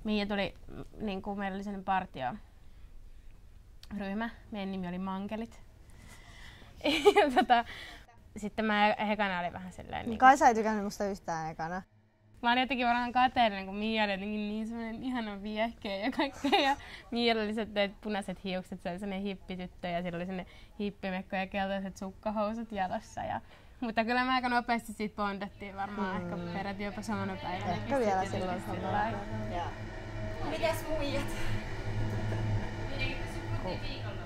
Mihin tuli, niin kuin meillä oli sellainen partioryhmä. Meidän nimi oli Mankelit. Sitten mä ekana oli vähän silleen... Niin Kaisa ei tykännyt musta yhtään ekana. Mä olin jotenkin varmaan kateellinen, kun Mia oli jotenkin niin semmoinen ihana viehkeä ja kaikkea. Ja Mia oli se punaiset hiukset, se oli semmoinen hippityttö ja sillä oli semmoinen hippimekko ja keltaiset sukkahousut jalassa. Mutta kyllä me aika nopeasti siitä bondattiin varmaan, ehkä peräti jopa samana päivänä. Ehkä vielä silloin samalla. Mites muijat?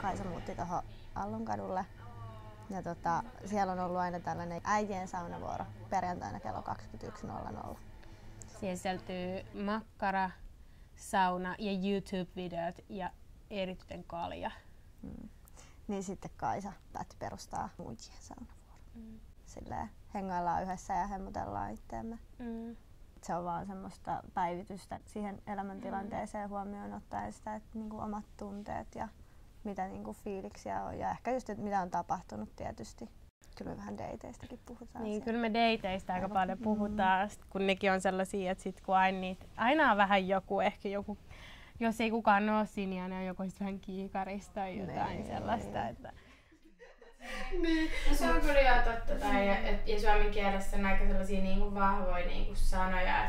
Kaisa muutti tuohon Allonkadulle. Ja siellä on ollut aina tällainen äitien saunavuoro perjantaina kello 21.00. Siihen sisältyy makkara, sauna ja YouTube-videot ja erityisen kalja. Niin sitten Kaisa päätti perustaa muijien saunavuoron. Silleen hengaillaan yhdessä ja hemmotellaan itteemme. Se on vaan semmoista päivitystä siihen elämäntilanteeseen huomioon ottaen sitä, että niinku omat tunteet ja mitä niinku fiiliksiä on ja ehkä just, että mitä on tapahtunut tietysti. Kyllä me vähän deiteistäkin puhutaan. Niin, kyllä me deiteistä aika paljon puhutaan, kun nekin on sellaisia, että sit kun aina on vähän joku, ehkä joku, jos ei kukaan ole siinä, niin on joku vähän kiikarista tai jotain sellaista. Että... Niin. No se on kyllä jo totta. Ja suomen kielessä on aika sellaisia niinku vahvoja niinku sanoja,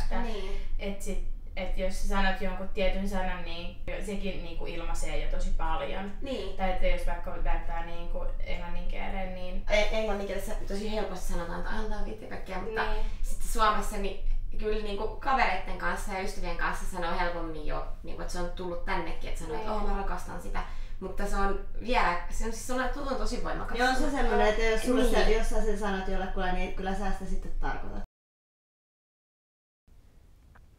että et jos sä sanot jonkun tietyn sanan, niin sekin niinku ilmaisee jo tosi paljon. Niin. Tai että jos vaikka vertaa niinku englannin kieleen, niin... Englannin kielessä tosi helposti sanotaan, että antaa viitti kaikkea, mutta sitten Suomessa niin kyllä niinku kavereiden kanssa ja ystävien kanssa sanoo helpommin jo, niinku, että se on tullut tännekin, että sanoo, että mä rakastan sitä. Mutta se on vielä, se on tosi voimakas. Joo, se on semmoinen, että jos, jos sä sen sanot jollekulle, niin kyllä sä sitä sitten tarkoitat.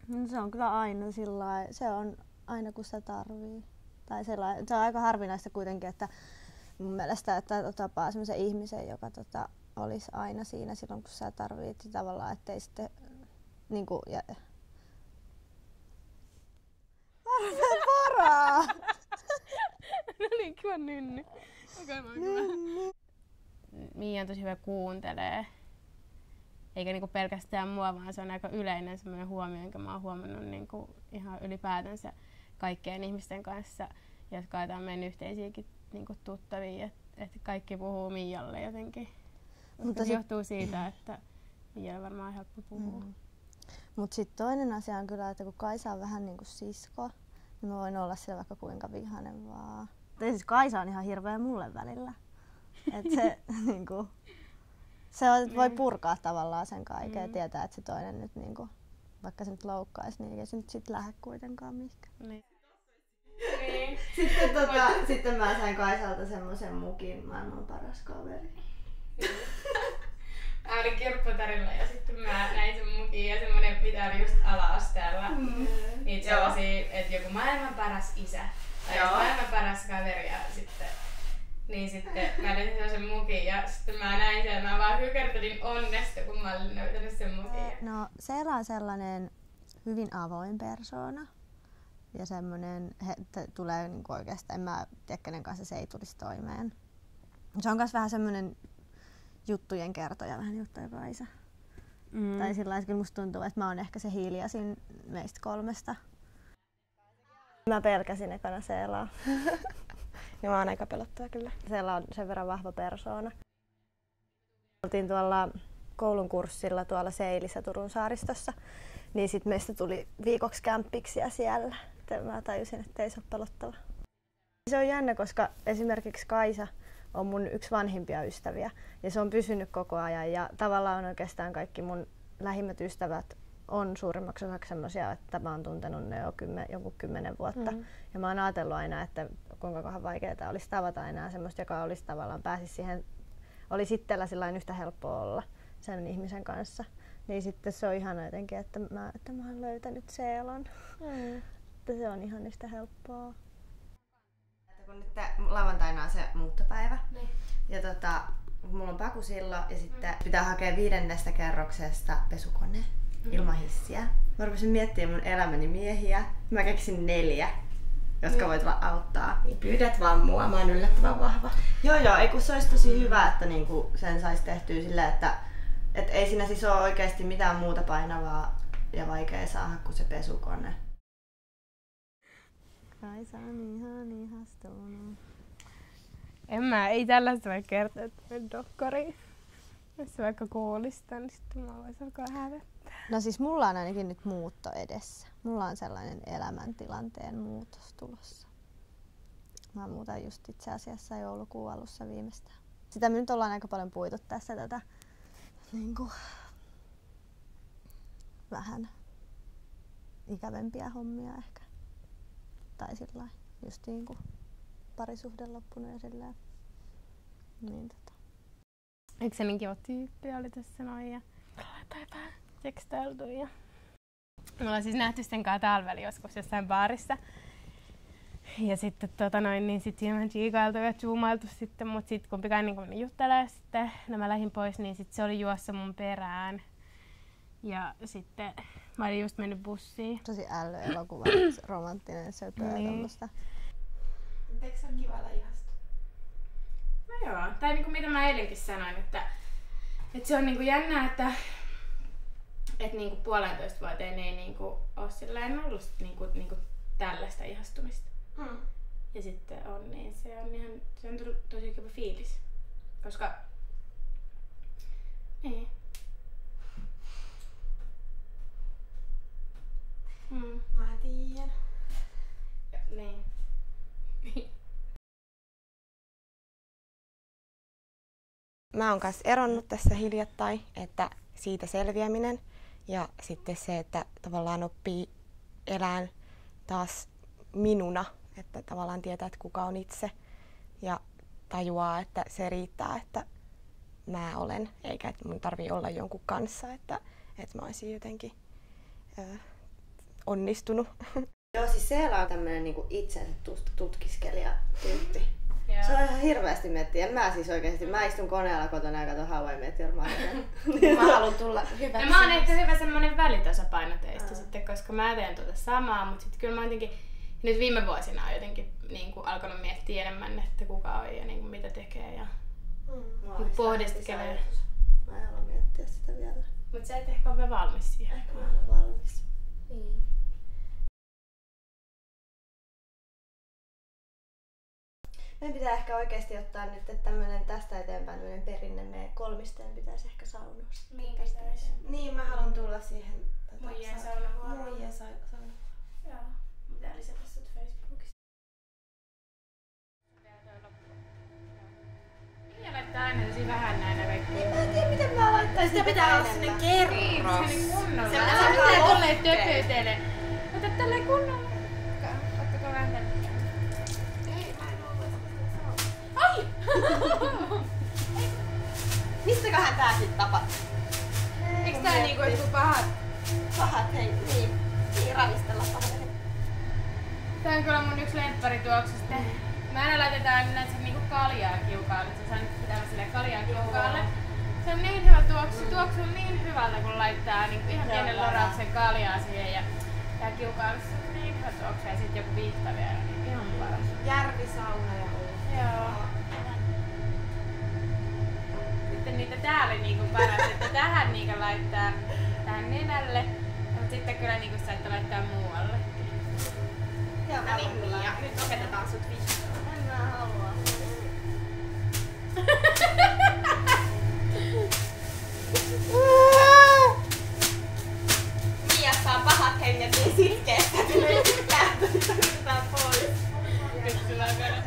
No, se on kyllä aina sillai, se on aina kun sitä tarvii. Tai sellai, se on aika harvinaista kuitenkin, että mun mielestä, että tapaa semmoisen ihmisen, joka olisi aina siinä silloin kun sä tarvit tavallaan, ettei sitten niinku... Varaa! No niin, kiva nynny. Mia on tosi hyvä kuuntelee. Eikä niinku pelkästään mua, vaan se on aika yleinen semmoinen huomio, jonka mä oon huomannut niinku ihan ylipäätänsä kaikkien ihmisten kanssa, jotka on meidän yhteisiäkin niinku tuttavia, että kaikki puhuu Mialle jotenkin. Mutta se johtuu siitä, että Mialle varmaan on helppo puhua. Mutta sitten toinen asia on kyllä, että kun Kaisa on vähän niinku sisko, niin mä voin olla sillä vaikka kuinka vihainen vaan. Tai siis Kaisa on ihan hirveä mulle välillä. Et se niinku... Se voi purkaa tavallaan sen kaiken ja tietää, että se toinen nyt niinku, vaikka se nyt loukkaisi, niin ei se nyt sit lähde kuitenkaan mihinkään. Niin. Sitten mä sain Kaisalta semmosen mukin, maailman paras kaveri. Mä olin kirpputarilla ja sitten mä näin sen mukin ja semmonen, mitä oli just ala-asteella. Niitä sellaisia, että joku maailman paras isä tai maailman paras kaveri ja sitten... Niin sitten mä löysin sen mukin ja sitten mä näin sen ja mä vaan hykertelin onnesta, kun mä olin löytänyt sen mukin. No Seela on sellainen hyvin avoin persoona ja semmoinen, tulee niinku oikeastaan, en mä tiedä kenen kanssa se ei tulisi toimeen. Se on myös vähän semmoinen juttujen kertoja, vähän juttuja Kaisa. Tai sillä lailla, kyllä musta tuntuu, että mä oon ehkä se hiljaisin meistä kolmesta. Mä pelkäsin ekana Seelaa. Ja mä oon aika pelottava kyllä. Seela on sen verran vahva persoona. Oltiin tuolla koulun kurssilla tuolla Seilissä Turun saaristossa, niin sit meistä tuli viikoksi kämppiksiä siellä. Mä tajusin, että ei se ole pelottava. Se on jännä, koska esimerkiksi Kaisa on mun yksi vanhimpia ystäviä ja se on pysynyt koko ajan ja tavallaan oikeastaan kaikki mun lähimmät ystävät on suurimmaksi osaksi semmoisia, että mä oon tuntenut ne jo joku 10 vuotta. Ja mä oon ajatellut aina, että kuinka vaikeaa olisi tavata enää semmoista, joka olisi tavallaan pääsisi siihen, olisi itsellä sillain yhtä helppoa olla sen ihmisen kanssa. Niin sitten se on ihana jotenkin, että mä oon löytänyt Seelan. Että se on ihan yhtä helppoa. Kun nyt lauantaina on se muuttopäivä. Ja mulla on pakusillo ja sitten pitää hakea 5. kerroksesta pesukone ilman hissiä. Mä rupesin miettimään mun elämäni miehiä. Mä keksin 4, jotka voit vaan auttaa. Niin pyydät vaan mua, mä oon yllättävän vahva. Joo, ei kun se olisi tosi hyvä, että niinku sen sais tehtyä silleen, että ei siinä siis ole oikeasti mitään muuta painavaa ja vaikea saada kuin se pesukone. on ihan ihastunut. Ei tällaista voi kertoa, että olen dokkari. Jos vaikka kuulistan, niin sitten mä vois alkaa hävettää. No siis mulla on ainakin nyt muutto edessä. Mulla on sellainen elämäntilanteen muutos tulossa. Mä muutan just itse asiassa joulukuun alussa viimeistään. Sitä me nyt ollaan aika paljon puitu tässä tätä niinku vähän ikävempiä hommia ehkä. Tai sillain just niinku parisuhde loppunut ja silleen. Niin Eikö se niin kiva tyyppi oli tässä noin ja tai vähän tekstailtu ja... Me ollaan siis nähty sen kanssa talvella joskus jossain baarissa. Ja sitten niin sit siinä vähän chiikailtu ja zoomailtu sitten, mut sit kumpikaan niin meni juttelemaan sitten, no mä lähdin pois, niin sit se oli juossa mun perään. Ja sitten mä olin just mennyt bussiin. Tosi ällöelokuva, romanttinen söpö ja tommoista. Eikö se ole kiva olla ihastua? No joo, tai niinku mitä mä eilenkin sanoin, että se on niinku jännää, että niinku 1,5 vuoteen ei niinku oo silleen ollut niinku tällaista ihastumista. Mm. Ja sitten on, niin se on tosi kiva fiilis. Koska... Niin. Mä tiedän. Niin. Mä oon kanssa eronnut tässä hiljattain, että siitä selviäminen ja sitten se, että tavallaan oppii elään taas minuna, että tavallaan tietää, että kuka on itse ja tajuaa, että se riittää, että mä olen, eikä että mun tarvii olla jonkun kanssa, että mä olisin jotenkin onnistunut. Joo, siis Seela on tämmönen niinku itsensä tutkiskelija-tyyppi. Se on ihan hirveästi miettiä. Mä siis oikeesti, mä istun koneella kotona ja katon How I Met Your Mother. Mä haluan tulla hyväksi. No mä oon ehkä hyvä semmonen välitasapaino teistä sitten, koska mä teen tuota samaa, mutta sitten kyllä mä jotenkin nyt viime vuosina on jotenkin niinku alkanut miettiä enemmän, että kuka on ja niinku mitä tekee ja pohdiskelee. Mä en halua miettiä sitä vielä. Mut sä et ehkä ole vielä valmis siihen. Ehkä mä en ole valmis. Niin. Meidän pitää ehkä oikeesti ottaa nyt, että tästä eteenpäin tämmönen perinne meidän kolmisten pitäisi ehkä saunossa. Niin pitäisi. Niin, mä haluan tulla siihen Muijien saunavuoroon. Muijien saunavuoroon. Joo. Mitä lisätä sut Facebookista? Minä laittaa aina tosi vähän näitä kaikkia. Mä en tiedä miten mä laittaisin. Sitä pitää olla sinne kerros. Niin, kunnolla. Se Sä pitää pitää olla tolleen lohkeen. töpötele. Ota tälleen kunnolla. Ottako vähän tänne? Ei, mä en oo Ai! Mistäköhän tää sit tapahtuu? Eiks tää niinku jotkut pahat? Pahat, hei, niin ravistella pahat. Tää on kyllä mun yksi lempparituoksu sitten. Mä aina laitetaan aina näitä niinku kaljaa kiukaalle. Sä saat nyt pitää silleen kaljaa kiukaalle. Se on niin hyvä tuoksu. Se tuoksu on niin hyvältä kun laittaa niinku ihan pienen lorauksen kaljaa siihen ja tää kiukaalle. Se on niin hyvä tuoksu ja sit joku viihta vielä. Niin ihan paras. Järvisauna ja Joo. Sitten niitä täällä niinku paras, että tähän niinku laittaa tähän nenälle. Mut sitten kyllä niinku saatte laittaa muuallekin. Joo, No niin, Mia, nyt opetetaan sut vihdoin. En mä halua. Mia saa pahat henget niin sitkeästä, että me lähtöä pois. Nyt sulla on vielä